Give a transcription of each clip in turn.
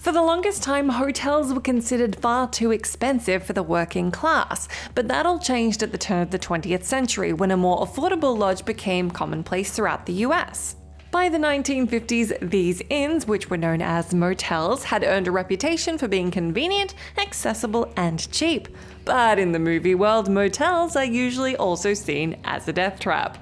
For the longest time, hotels were considered far too expensive for the working class, but that all changed at the turn of the 20th century when a more affordable lodge became commonplace throughout the US. By the 1950s, these inns, which were known as motels, had earned a reputation for being convenient, accessible, and cheap. But in the movie world, motels are usually also seen as a death trap.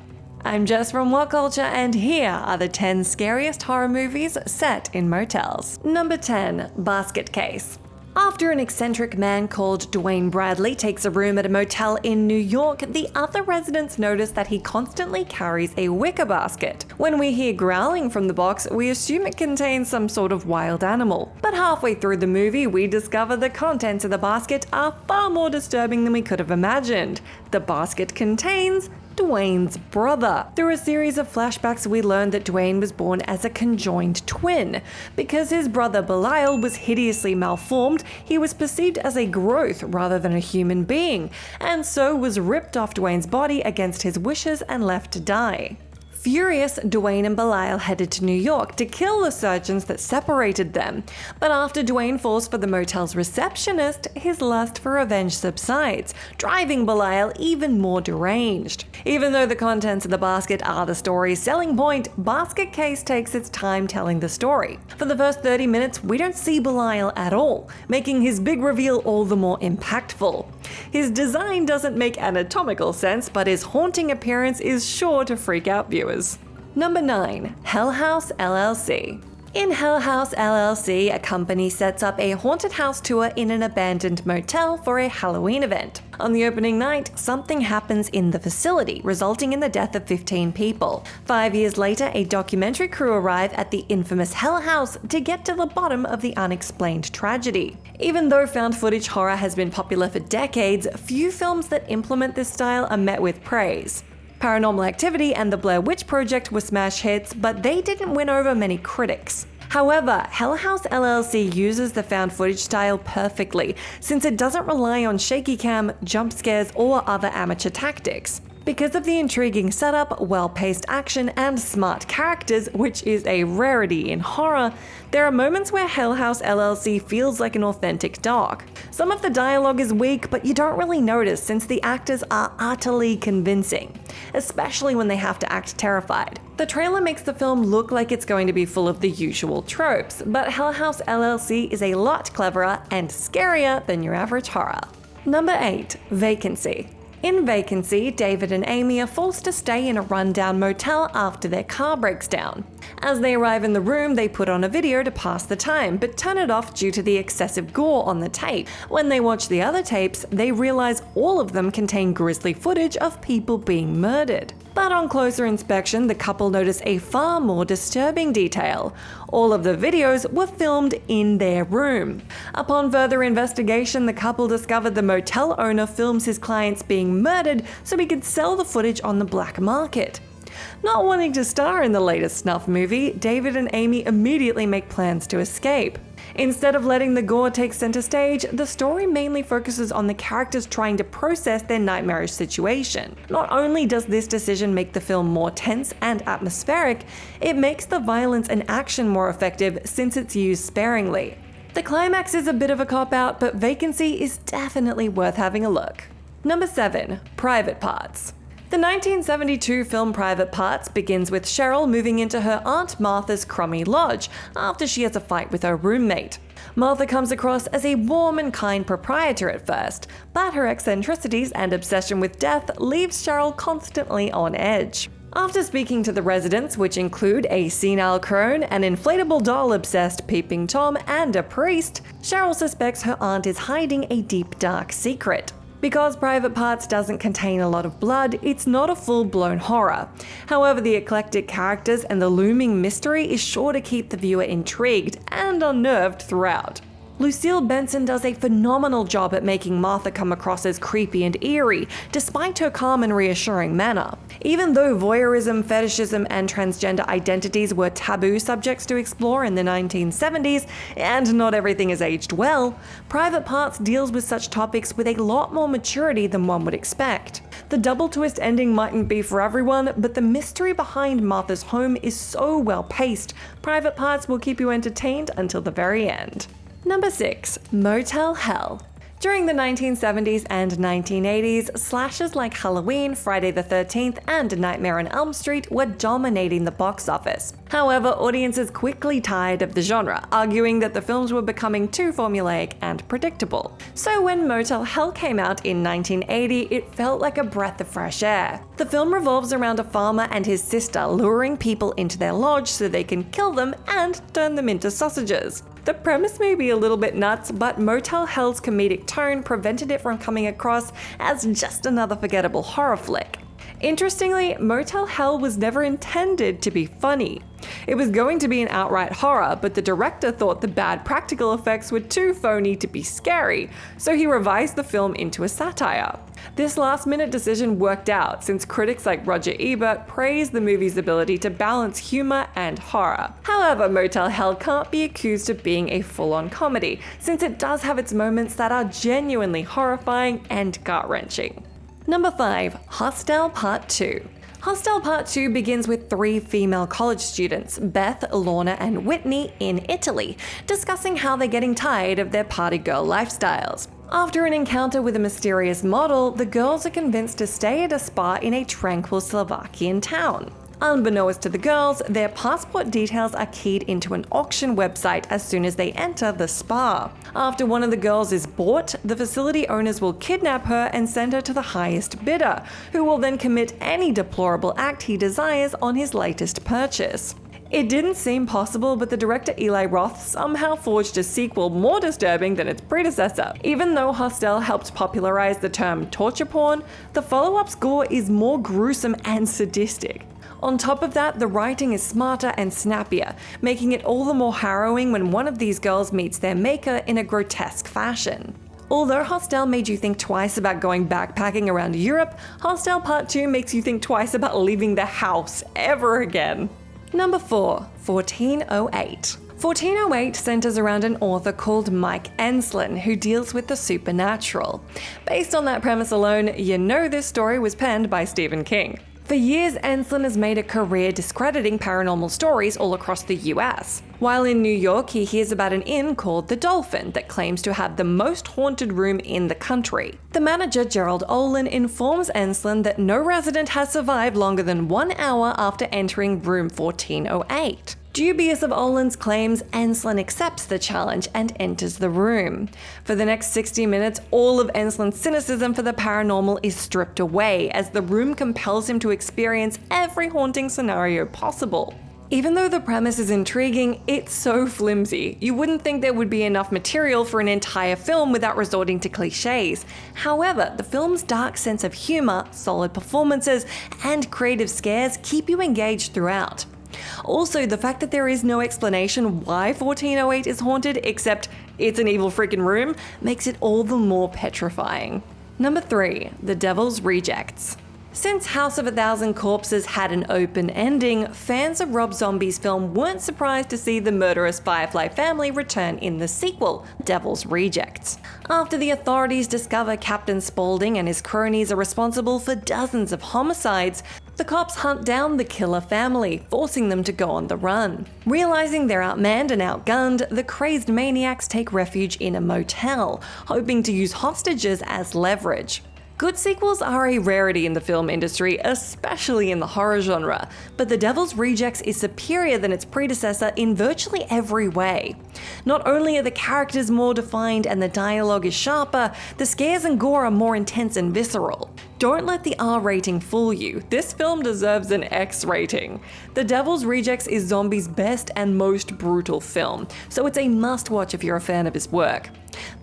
I'm Jess from What Culture, and here are the 10 scariest horror movies set in motels. Number 10. Basket Case. After an eccentric man called Dwayne Bradley takes a room at a motel in New York, the other residents notice that he constantly carries a wicker basket. When we hear growling from the box, we assume it contains some sort of wild animal. But halfway through the movie, we discover the contents of the basket are far more disturbing than we could have imagined. The basket contains Dwayne's brother. Through a series of flashbacks, we learned that Dwayne was born as a conjoined twin. Because his brother Belial was hideously malformed, he was perceived as a growth rather than a human being, and so was ripped off Dwayne's body against his wishes and left to die. Furious, Dwayne and Belial headed to New York to kill the surgeons that separated them. But after Dwayne falls for the motel's receptionist, his lust for revenge subsides, driving Belial even more deranged. Even though the contents of the basket are the story's selling point, Basket Case takes its time telling the story. For the first 30 minutes, we don't see Belial at all, making his big reveal all the more impactful. His design doesn't make anatomical sense, but his haunting appearance is sure to freak out viewers. Number 9. House LLC. In House LLC, a company sets up a haunted house tour in an abandoned motel for a Halloween event. On the opening night, something happens in the facility, resulting in the death of 15 people. 5 years later, a documentary crew arrive at the infamous Hell House to get to the bottom of the unexplained tragedy. Even though found footage horror has been popular for decades, few films that implement this style are met with praise. Paranormal Activity and The Blair Witch Project were smash hits, but they didn't win over many critics. However, House LLC uses the found footage style perfectly, since it doesn't rely on shaky cam, jump scares, or other amateur tactics. Because of the intriguing setup, well-paced action, and smart characters, which is a rarity in horror, there are moments where House LLC feels like an authentic doc. Some of the dialogue is weak, but you don't really notice since the actors are utterly convincing, especially when they have to act terrified. The trailer makes the film look like it's going to be full of the usual tropes, but House LLC is a lot cleverer and scarier than your average horror. Number 8. Vacancy. In Vacancy, David and Amy are forced to stay in a rundown motel after their car breaks down. As they arrive in the room, they put on a video to pass the time, but turn it off due to the excessive gore on the tape. When they watch the other tapes, they realize all of them contain grisly footage of people being murdered. But on closer inspection, the couple notice a far more disturbing detail. All of the videos were filmed in their room. Upon further investigation, the couple discovered the motel owner films his clients being murdered so he could sell the footage on the black market. Not wanting to star in the latest snuff movie, David and Amy immediately make plans to escape. Instead of letting the gore take center stage, the story mainly focuses on the characters trying to process their nightmarish situation. Not only does this decision make the film more tense and atmospheric, it makes the violence and action more effective since it's used sparingly. The climax is a bit of a cop-out, but Vacancy is definitely worth having a look. Number 7. Private Parts. The 1972 film Private Parts begins with Cheryl moving into her Aunt Martha's crummy lodge after she has a fight with her roommate. Martha comes across as a warm and kind proprietor at first, but her eccentricities and obsession with death leaves Cheryl constantly on edge. After speaking to the residents, which include a senile crone, an inflatable doll-obsessed peeping Tom, and a priest, Cheryl suspects her aunt is hiding a deep, dark secret. Because Private Parts doesn't contain a lot of blood, it's not a full-blown horror. However, the eclectic characters and the looming mystery is sure to keep the viewer intrigued and unnerved throughout. Lucille Benson does a phenomenal job at making Martha come across as creepy and eerie, despite her calm and reassuring manner. Even though voyeurism, fetishism, and transgender identities were taboo subjects to explore in the 1970s, and not everything has aged well, Private Parts deals with such topics with a lot more maturity than one would expect. The double twist ending mightn't be for everyone, but the mystery behind Martha's home is so well paced, Private Parts will keep you entertained until the very end. Number 6. Motel Hell. During the 1970s and 1980s, slashers like Halloween, Friday the 13th, and Nightmare on Elm Street were dominating the box office. However, audiences quickly tired of the genre, arguing that the films were becoming too formulaic and predictable. So when Motel Hell came out in 1980, it felt like a breath of fresh air. The film revolves around a farmer and his sister luring people into their lodge so they can kill them and turn them into sausages. The premise may be a little bit nuts, but Motel Hell's comedic tone prevented it from coming across as just another forgettable horror flick. Interestingly, Motel Hell was never intended to be funny. It was going to be an outright horror, but the director thought the bad practical effects were too phony to be scary, so he revised the film into a satire. This last-minute decision worked out, since critics like Roger Ebert praised the movie's ability to balance humor and horror. However, Motel Hell can't be accused of being a full-on comedy, since it does have its moments that are genuinely horrifying and gut-wrenching. Number 5. Hostel Part 2. Hostel Part 2 begins with 3 female college students, Beth, Lorna, and Whitney, in Italy, discussing how they're getting tired of their party girl lifestyles. After an encounter with a mysterious model, the girls are convinced to stay at a spa in a tranquil Slovakian town. Unbeknownst to the girls, their passport details are keyed into an auction website as soon as they enter the spa. After one of the girls is bought, the facility owners will kidnap her and send her to the highest bidder, who will then commit any deplorable act he desires on his latest purchase. It didn't seem possible, but the director Eli Roth somehow forged a sequel more disturbing than its predecessor. Even though Hostel helped popularize the term torture porn, the follow-up's gore is more gruesome and sadistic. On top of that, the writing is smarter and snappier, making it all the more harrowing when one of these girls meets their maker in a grotesque fashion. Although Hostel made you think twice about going backpacking around Europe, Hostel Part 2 makes you think twice about leaving the house ever again. Number 4. 1408. 1408 centers around an author called Mike Enslin who deals with the supernatural. Based on that premise alone, you know this story was penned by Stephen King. For years, Enslin has made a career discrediting paranormal stories all across the US. While in New York, he hears about an inn called the Dolphin that claims to have the most haunted room in the country. The manager, Gerald Olin, informs Enslin that no resident has survived longer than 1 hour after entering room 1408. Dubious of Olin's claims, Enslin accepts the challenge and enters the room. For the next 60 minutes, all of Enslin's cynicism for the paranormal is stripped away as the room compels him to experience every haunting scenario possible. Even though the premise is intriguing, it's so flimsy. You wouldn't think there would be enough material for an entire film without resorting to cliches. However, the film's dark sense of humor, solid performances, and creative scares keep you engaged throughout. Also, the fact that there is no explanation why 1408 is haunted except it's an evil freaking room makes it all the more petrifying. Number 3. The Devil's Rejects. Since House of a Thousand Corpses had an open ending, fans of Rob Zombie's film weren't surprised to see the murderous Firefly family return in the sequel, Devil's Rejects. After the authorities discover Captain Spaulding and his cronies are responsible for dozens of homicides, the cops hunt down the killer family, forcing them to go on the run. Realizing they're outmanned and outgunned, the crazed maniacs take refuge in a motel, hoping to use hostages as leverage. Good sequels are a rarity in the film industry, especially in the horror genre, but The Devil's Rejects is superior than its predecessor in virtually every way. Not only are the characters more defined and the dialogue is sharper, the scares and gore are more intense and visceral. Don't let the R rating fool you, this film deserves an X rating. The Devil's Rejects is Zombie's best and most brutal film, so it's a must-watch if you're a fan of his work.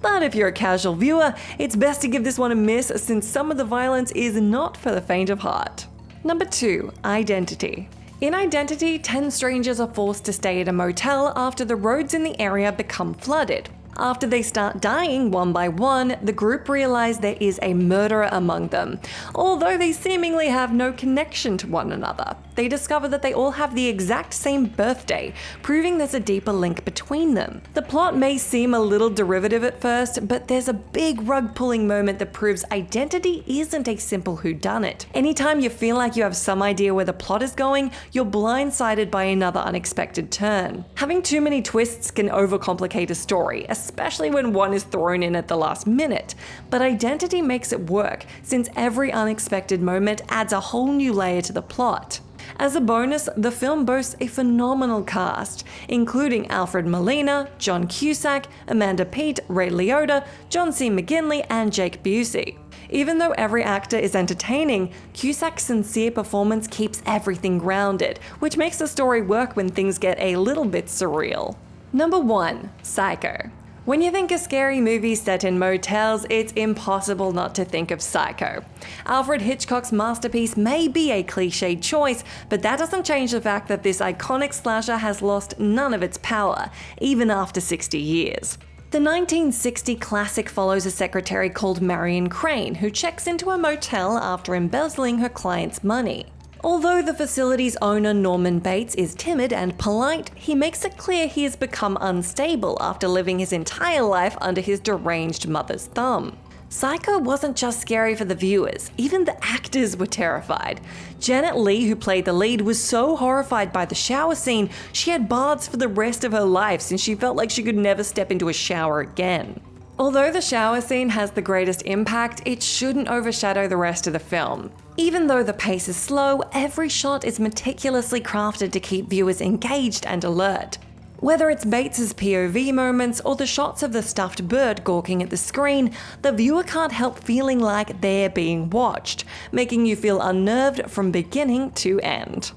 But if you're a casual viewer, it's best to give this one a miss since some of the violence is not for the faint of heart. Number 2. Identity. In Identity, 10 strangers are forced to stay at a motel after the roads in the area become flooded. After they start dying one by one, the group realize there is a murderer among them, although they seemingly have no connection to one another. They discover that they all have the exact same birthday, proving there's a deeper link between them. The plot may seem a little derivative at first, but there's a big rug-pulling moment that proves identity isn't a simple whodunit. Anytime you feel like you have some idea where the plot is going, you're blindsided by another unexpected turn. Having too many twists can overcomplicate a story, especially when one is thrown in at the last minute. But identity makes it work, since every unexpected moment adds a whole new layer to the plot. As a bonus, the film boasts a phenomenal cast, including Alfred Molina, John Cusack, Amanda Peet, Ray Liotta, John C. McGinley, and Jake Busey. Even though every actor is entertaining, Cusack's sincere performance keeps everything grounded, which makes the story work when things get a little bit surreal. Number 1. Psycho. When you think of scary movies set in motels, it's impossible not to think of Psycho. Alfred Hitchcock's masterpiece may be a cliched choice, but that doesn't change the fact that this iconic slasher has lost none of its power, even after 60 years. The 1960 classic follows a secretary called Marion Crane, who checks into a motel after embezzling her client's money. Although the facility's owner Norman Bates is timid and polite, he makes it clear he has become unstable after living his entire life under his deranged mother's thumb. Psycho wasn't just scary for the viewers, even the actors were terrified. Janet Leigh, who played the lead, was so horrified by the shower scene, she had baths for the rest of her life since she felt like she could never step into a shower again. Although the shower scene has the greatest impact, it shouldn't overshadow the rest of the film. Even though the pace is slow, every shot is meticulously crafted to keep viewers engaged and alert. Whether it's Bates's POV moments or the shots of the stuffed bird gawking at the screen, the viewer can't help feeling like they're being watched, making you feel unnerved from beginning to end.